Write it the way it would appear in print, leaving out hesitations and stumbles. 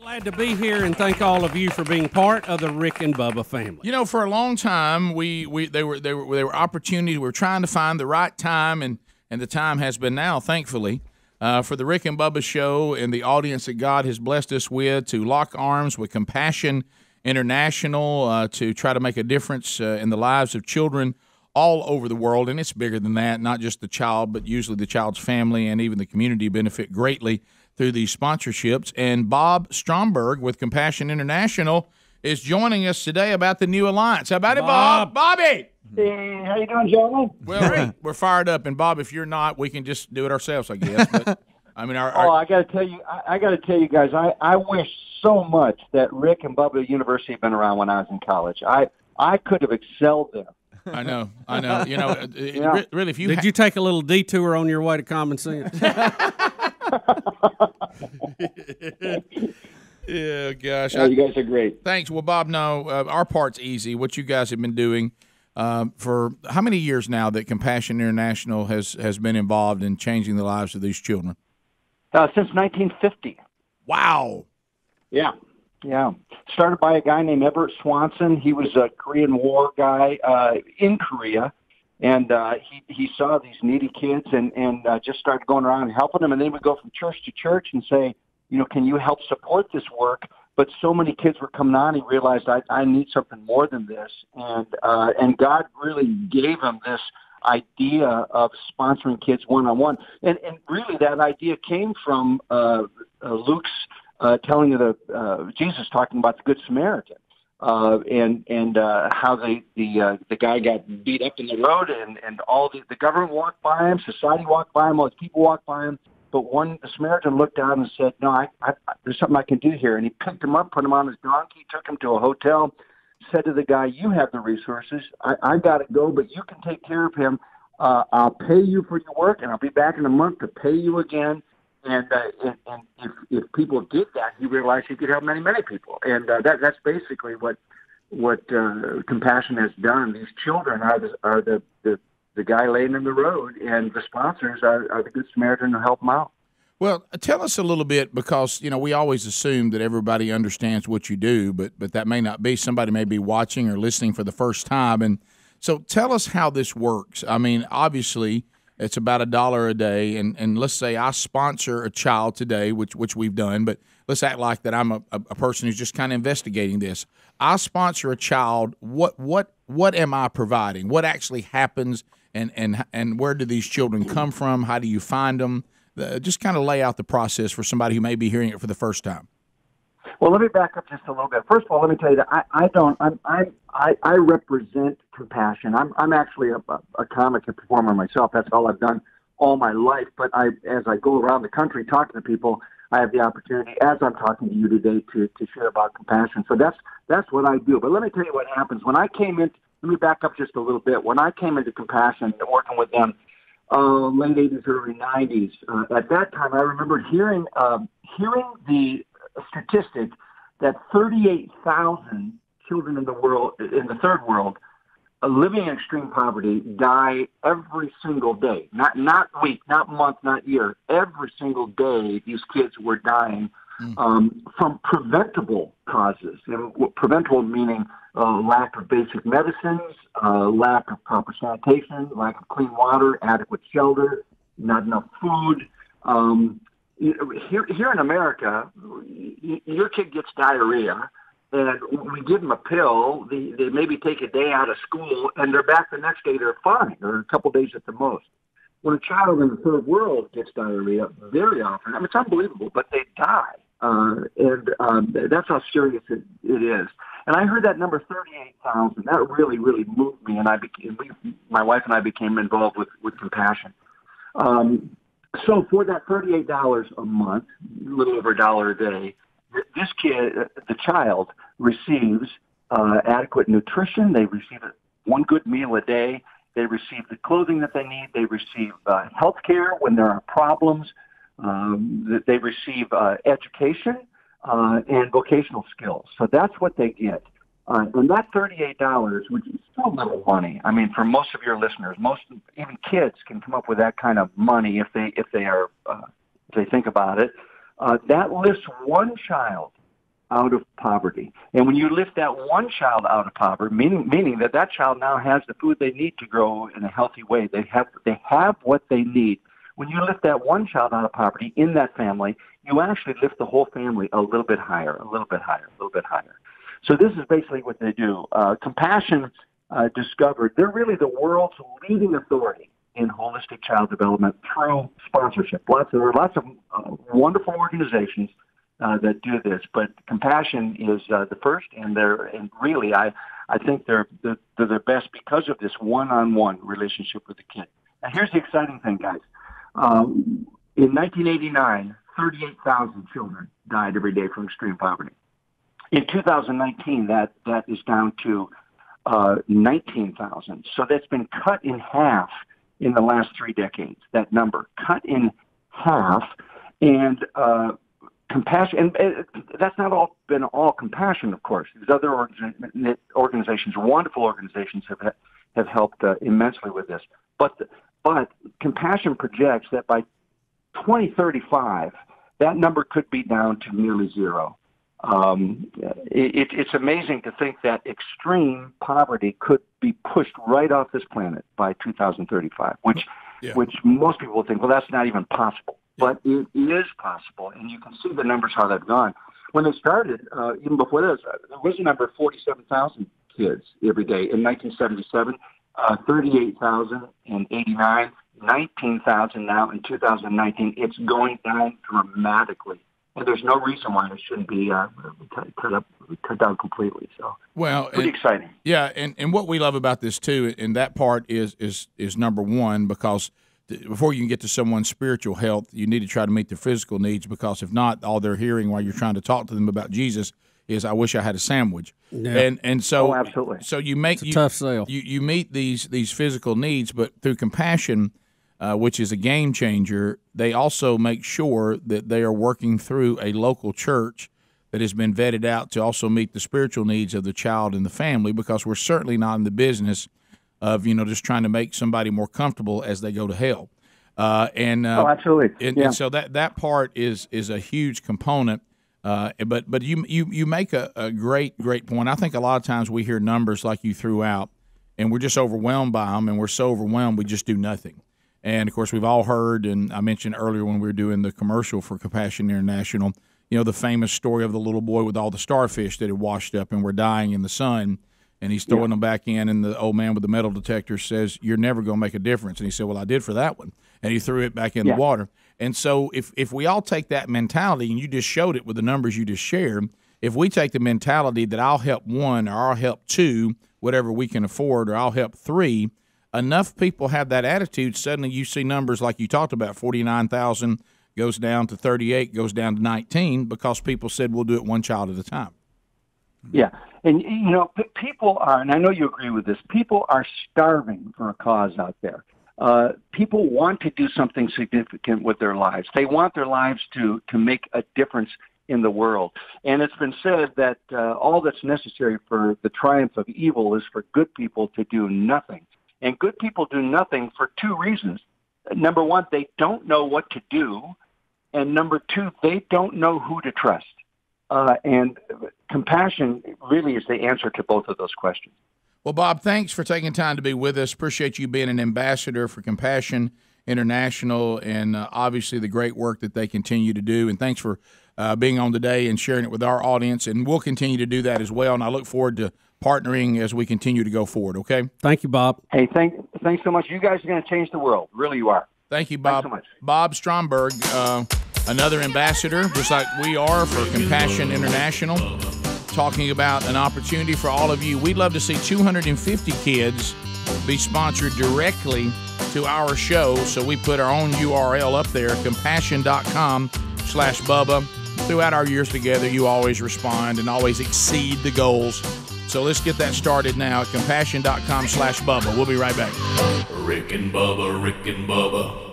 Glad to be here, and thank all of you for being part of the Rick and Bubba family. You know, for a long time, they were opportunities. We were trying to find the right time, and the time has been now, thankfully, for the Rick and Bubba show and the audience that God has blessed us with to lock arms with Compassion International to try to make a difference in the lives of children all over the world. And it's bigger than that, not just the child, but usually the child's family and even the community benefit greatly through these sponsorships. And Bob Stromberg with Compassion International is joining us today about the new alliance. How about it, Bob? Bobby! Hey, how you doing, gentlemen? Well, we're fired up. And, Bob, if you're not, we can just do it ourselves, I guess. But, I mean, I got to tell you, I got to tell you guys, I wish so much that Rick and Bubba University had been around when I was in college. I could have excelled there. I know. You know, Yeah. really, if you Did you take a little detour on your way to Common Sense? Yeah, gosh. You guys are great. Thanks. Well, Bob, no, our part's easy. What you guys have been doing for how many years now that Compassion International has been involved in changing the lives of these children? Since 1950. Wow. Yeah. Started by a guy named Everett Swanson. He was a Korean War guy in Korea, and he saw these needy kids and just started going around and helping them. And then would go from church to church and say, you know, can you help support this work? But so many kids were coming on, he realized I need something more than this. And God really gave him this idea of sponsoring kids one-on-one. And really that idea came from Luke's telling of Jesus talking about the Good Samaritan. And how the guy got beat up in the road, and all the government walked by him, society walked by him, all these people walked by him. But the Samaritan looked out and said, "No, I there's something I can do here." And he picked him up, put him on his donkey, took him to a hotel, said to the guy, "You have the resources. I got to go, but you can take care of him. I'll pay you for your work, and I'll be back in a month to pay you again." And if people did that, he realized he could help many, many people. And that's basically what Compassion has done. These children are the guy laying in the road, and the sponsors are the Good Samaritan to help them out. Well, tell us a little bit, because, you know, we always assume that everybody understands what you do, but that may not be. Somebody may be watching or listening for the first time. And so tell us how this works. I mean, obviously, it's about $1 a day, and let's say I sponsor a child today, which we've done, but let's act like that I'm a person who's just kind of investigating this. I sponsor a child. What am I providing? What actually happens, and where do these children come from? How do you find them? Just kind of lay out the process for somebody who may be hearing it for the first time. Well, let me back up just a little bit. First of all, let me tell you that I represent Compassion. I'm actually a comic and performer myself. That's all I've done all my life. But as I go around the country talking to people, I have the opportunity, as I'm talking to you today, to share about Compassion. So that's what I do. But let me tell you what happens. When I came in, let me back up just a little bit. When I came into Compassion, working with them, late 80s, early 90s, at that time, I remember hearing the statistic that 38,000 children in the world, in the third world, living in extreme poverty, die every single day. Not week, not month, not year. Every single day, these kids were dying from preventable causes. And preventable meaning lack of basic medicines, lack of proper sanitation, lack of clean water, adequate shelter, not enough food. Here in America, your kid gets diarrhea, and we give them a pill. They maybe take a day out of school, and they're back the next day. They're fine, or a couple days at the most. When a child in the third world gets diarrhea, very often, I mean, it's unbelievable, but they die. That's how serious it is. And I heard that number 38,000. That really, really moved me, and my wife and I became involved with Compassion. So for that $38 a month, a little over $1 a day, this kid, the child, receives adequate nutrition. They receive one good meal a day. They receive the clothing that they need. They receive health care when there are problems. They receive education and vocational skills. So that's what they get. And that $38, which is still little money. I mean, for most of your listeners, even kids can come up with that kind of money if they think about it. That lifts one child out of poverty. And when you lift that one child out of poverty, meaning that child now has the food they need to grow in a healthy way. They have what they need. When you lift that one child out of poverty in that family, you actually lift the whole family a little bit higher, a little bit higher, a little bit higher. So this is basically what they do. Compassion discovered they're really the world's leading authority in holistic child development through sponsorship. There are lots of wonderful organizations that do this, but Compassion is the first, and really I think they're the best because of this one-on-one relationship with the kid. Now here's the exciting thing, guys. In 1989, 38,000 children died every day from extreme poverty. In 2019, that is down to 19,000. So that's been cut in half in the last 3 decades. That number cut in half, and Compassion, and that's not been all Compassion, of course. These other organizations, wonderful organizations, have helped immensely with this. But Compassion projects that by 2035, that number could be down to nearly zero. It's amazing to think that extreme poverty could be pushed right off this planet by 2035, which most people think, well, that's not even possible. But it is possible, and you can see the numbers, how they've gone. When they started, even before this, there was a number of 47,000 kids every day. In 1977, 38,089, 19,000 now in 2019. It's going down dramatically. And there's no reason why it shouldn't be cut down completely. So, pretty exciting. Yeah, and what we love about this too, and that part is number one, because before you can get to someone's spiritual health, you need to try to meet their physical needs, because if not, all they're hearing while you're trying to talk to them about Jesus is, "I wish I had a sandwich." Yeah. And so, absolutely. So you make it's a tough sell. You meet these physical needs, but through Compassion, which is a game changer, they also make sure that they are working through a local church that has been vetted out to also meet the spiritual needs of the child and the family, because we're certainly not in the business of just trying to make somebody more comfortable as they go to hell. Absolutely. And so that part is a huge component. But you make a great point. I think a lot of times we hear numbers like you threw out, and we're just overwhelmed by them, and we're so overwhelmed we just do nothing. And of course, we've all heard, and I mentioned earlier when we were doing the commercial for Compassion International, the famous story of the little boy with all the starfish that had washed up and were dying in the sun. And he's throwing them back in, and the old man with the metal detector says, "You're never going to make a difference." And he said, "Well, I did for that one." And he threw it back in the water. And so if we all take that mentality, and you just showed it with the numbers you just shared, if we take the mentality that I'll help one, or I'll help two, whatever we can afford, or I'll help three, enough people have that attitude, suddenly you see numbers like you talked about, 49,000 goes down to 38, goes down to 19, because people said, "We'll do it one child at a time." Yeah. And, people are, and I know you agree with this, people are starving for a cause out there. People want to do something significant with their lives. They want their lives to make a difference in the world. And it's been said that all that's necessary for the triumph of evil is for good people to do nothing. And good people do nothing for two reasons. Number one, they don't know what to do. And number two, they don't know who to trust. And Compassion really is the answer to both of those questions. Well, Bob, thanks for taking time to be with us. Appreciate you being an ambassador for Compassion International, and obviously the great work that they continue to do. And thanks for being on today and sharing it with our audience. And we'll continue to do that as well. And I look forward to partnering as we continue to go forward, okay? Thank you, Bob. Hey, thanks so much. You guys are going to change the world. Really, you are. Thank you, Bob. Thanks so much. Bob Stromberg, another ambassador, just like we are, for Compassion International, talking about an opportunity for all of you. We'd love to see 250 kids be sponsored directly to our show, so we put our own URL up there, compassion.com/Bubba. Throughout our years together, you always respond and always exceed the goals. So let's get that started now at compassion.com/Bubba. We'll be right back. Rick and Bubba, Rick and Bubba.